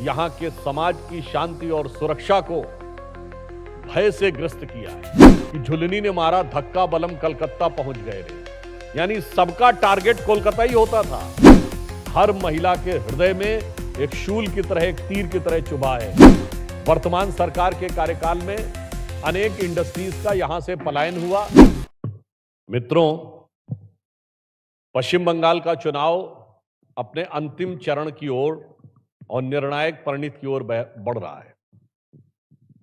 यहाँ के समाज की शांति और सुरक्षा को भय से ग्रस्त किया है कि झुलनी ने मारा धक्का बलम कलकत्ता पहुंच गए रे। यानी सबका टारगेट कोलकाता ही होता था। हर महिला के हृदय में एक शूल की तरह, एक तीर की तरह चुभा है। वर्तमान सरकार के कार्यकाल में अनेक इंडस्ट्रीज का यहां से पलायन हुआ। मित्रों, पश्चिम बंगाल का चुनाव अपने अंतिम चरण की ओर और निर्णायक परिणति की ओर बढ़ रहा है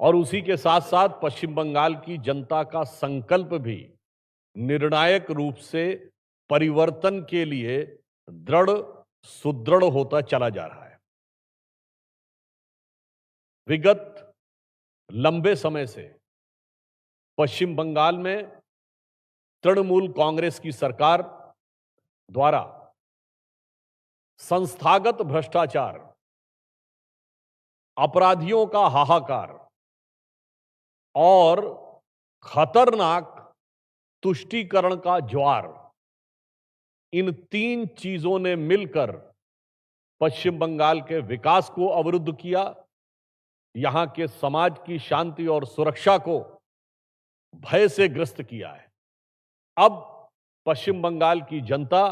और उसी के साथ साथ पश्चिम बंगाल की जनता का संकल्प भी निर्णायक रूप से परिवर्तन के लिए दृढ़ सुदृढ़ होता चला जा रहा है। विगत लंबे समय से पश्चिम बंगाल में तृणमूल कांग्रेस की सरकार द्वारा संस्थागत भ्रष्टाचार, अपराधियों का हाहाकार और खतरनाक तुष्टीकरण का ज्वार, इन तीन चीजों ने मिलकर पश्चिम बंगाल के विकास को अवरुद्ध किया, यहां के समाज की शांति और सुरक्षा को भय से ग्रस्त किया है। अब पश्चिम बंगाल की जनता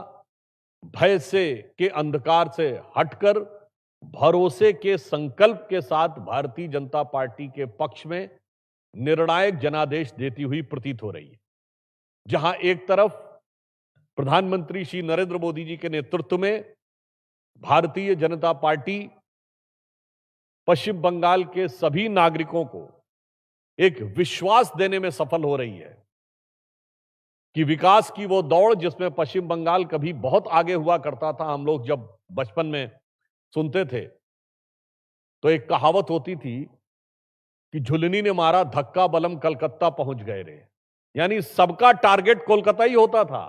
भय से के अंधकार से हटकर भरोसे के संकल्प के साथ भारतीय जनता पार्टी के पक्ष में निर्णायक जनादेश देती हुई प्रतीत हो रही है। जहां एक तरफ प्रधानमंत्री श्री नरेंद्र मोदी जी के नेतृत्व में भारतीय जनता पार्टी पश्चिम बंगाल के सभी नागरिकों को एक विश्वास देने में सफल हो रही है कि विकास की वो दौड़ जिसमें पश्चिम बंगाल कभी बहुत आगे हुआ करता था। हम लोग जब बचपन में सुनते थे तो एक कहावत होती थी कि झुलनी ने मारा धक्का बलम कलकत्ता पहुंच गए रे। यानी सबका टारगेट कोलकाता ही होता था।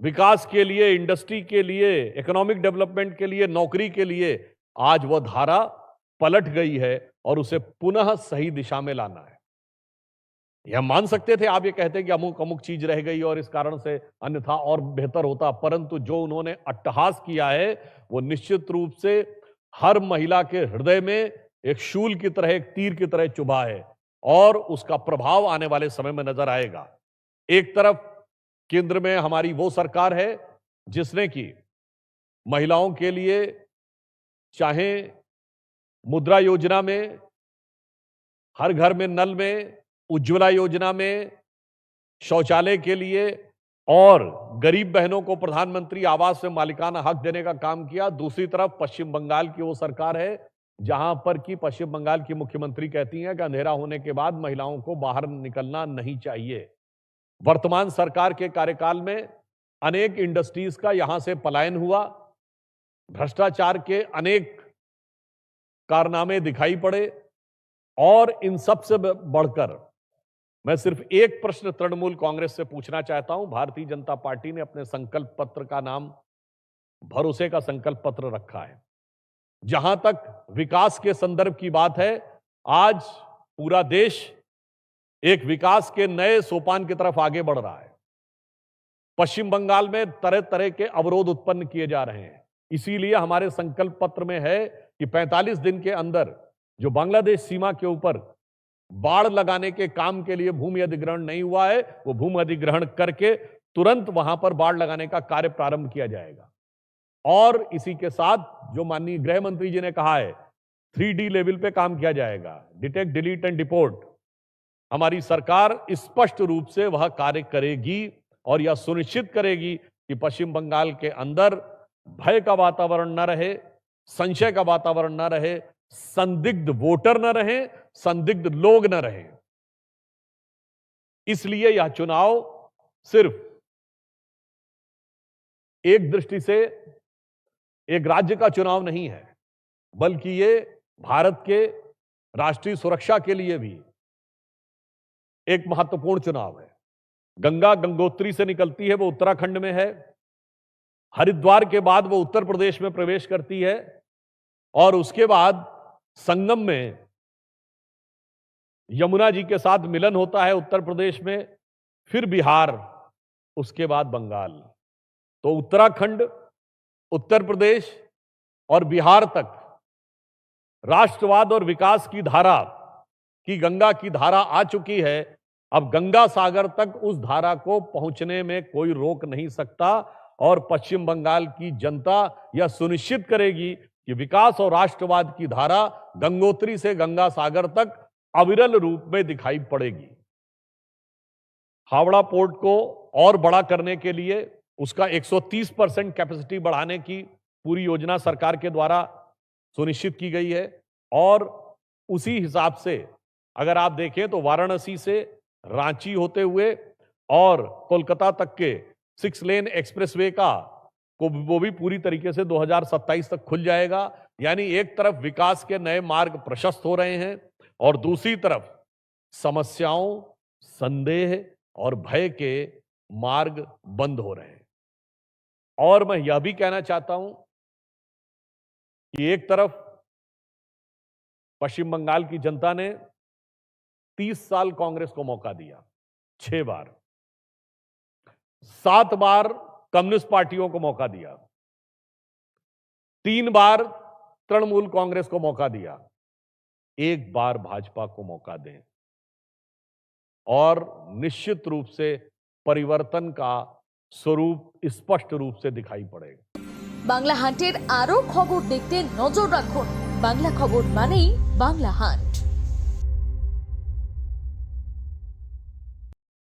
विकास के लिए, इंडस्ट्री के लिए, इकोनॉमिक डेवलपमेंट के लिए, नौकरी के लिए आज वह धारा पलट गई है और उसे पुनः सही दिशा में लाना है। यह मान सकते थे, आप ये कहते कि अमुक अमुक चीज रह गई और इस कारण से अन्यथा और बेहतर होता, परंतु जो उन्होंने अट्टहास किया है वो निश्चित रूप से हर महिला के हृदय में एक शूल की तरह, एक तीर की तरह चुभा है और उसका प्रभाव आने वाले समय में नजर आएगा। एक तरफ केंद्र में हमारी वो सरकार है जिसने कि महिलाओं के लिए चाहे मुद्रा योजना में, हर घर में नल में, उज्ज्वला योजना में, शौचालय के लिए और गरीब बहनों को प्रधानमंत्री आवास में मालिकाना हक देने का काम किया। दूसरी तरफ पश्चिम बंगाल की वो सरकार है जहां पर कि पश्चिम बंगाल की मुख्यमंत्री कहती हैं कि अंधेरा होने के बाद महिलाओं को बाहर निकलना नहीं चाहिए। वर्तमान सरकार के कार्यकाल में अनेक इंडस्ट्रीज का यहां से पलायन हुआ, भ्रष्टाचार के अनेक कारनामे दिखाई पड़े और इन सब से बढ़कर मैं सिर्फ एक प्रश्न तृणमूल कांग्रेस से पूछना चाहता हूं। भारतीय जनता पार्टी ने अपने संकल्प पत्र का नाम भरोसे का संकल्प पत्र रखा है। जहां तक विकास के संदर्भ की बात है, आज पूरा देश एक विकास के नए सोपान की तरफ आगे बढ़ रहा है। पश्चिम बंगाल में तरह तरह के अवरोध उत्पन्न किए जा रहे हैं। इसीलिए हमारे संकल्प पत्र में है कि 45 दिन के अंदर जो बांग्लादेश सीमा के ऊपर बाड़ लगाने के काम के लिए भूमि अधिग्रहण नहीं हुआ है, वो भूमि अधिग्रहण करके तुरंत वहां पर बाड़ लगाने का कार्य प्रारंभ किया जाएगा। और इसी के साथ जो माननीय गृह मंत्री जी ने कहा है, 3D लेवल पे काम किया जाएगा, डिटेक्ट, डिलीट एंड डिपोर्ट। हमारी सरकार स्पष्ट रूप से वह कार्य करेगी और यह सुनिश्चित करेगी कि पश्चिम बंगाल के अंदर भय का वातावरण न रहे, संशय का वातावरण न रहे, संदिग्ध वोटर न रहे, संदिग्ध लोग न रहे। इसलिए यह चुनाव सिर्फ एक दृष्टि से एक राज्य का चुनाव नहीं है, बल्कि ये भारत के राष्ट्रीय सुरक्षा के लिए भी एक महत्वपूर्ण चुनाव है। गंगा गंगोत्री से निकलती है, वो उत्तराखंड में है। हरिद्वार के बाद वो उत्तर प्रदेश में प्रवेश करती है और उसके बाद संगम में यमुना जी के साथ मिलन होता है उत्तर प्रदेश में, फिर बिहार, उसके बाद बंगाल। तो उत्तराखंड, उत्तर प्रदेश और बिहार तक राष्ट्रवाद और विकास की धारा की गंगा की धारा आ चुकी है। अब गंगा सागर तक उस धारा को पहुंचने में कोई रोक नहीं सकता और पश्चिम बंगाल की जनता यह सुनिश्चित करेगी कि विकास और राष्ट्रवाद की धारा गंगोत्री से गंगा सागर तक अविरल रूप में दिखाई पड़ेगी। हावड़ा पोर्ट को और बड़ा करने के लिए उसका 130% कैपेसिटी बढ़ाने की पूरी योजना सरकार के द्वारा सुनिश्चित की गई है और उसी हिसाब से अगर आप देखें तो वाराणसी से रांची होते हुए और कोलकाता तक के 6 लेन एक्सप्रेसवे का वो भी पूरी तरीके से 2027 तक खुल जाएगा। यानी एक तरफ विकास के नए मार्ग प्रशस्त हो रहे हैं और दूसरी तरफ समस्याओं, संदेह और भय के मार्ग बंद हो रहे हैं। और मैं यह भी कहना चाहता हूं कि एक तरफ पश्चिम बंगाल की जनता ने 30 साल कांग्रेस को मौका दिया, 6 बार, 7 बार कम्युनिस्ट पार्टियों को मौका दिया, 3 बार तृणमूल कांग्रेस को मौका दिया, 1 बार भाजपा को मौका दें और निश्चित रूप से परिवर्तन का स्वरूप स्पष्ट रूप से दिखाई पड़ेगा। বাংলা হান্টের আরো খবর দেখতে নজর রাখুন। বাংলা খবর মানেই বাংলা হান্ট।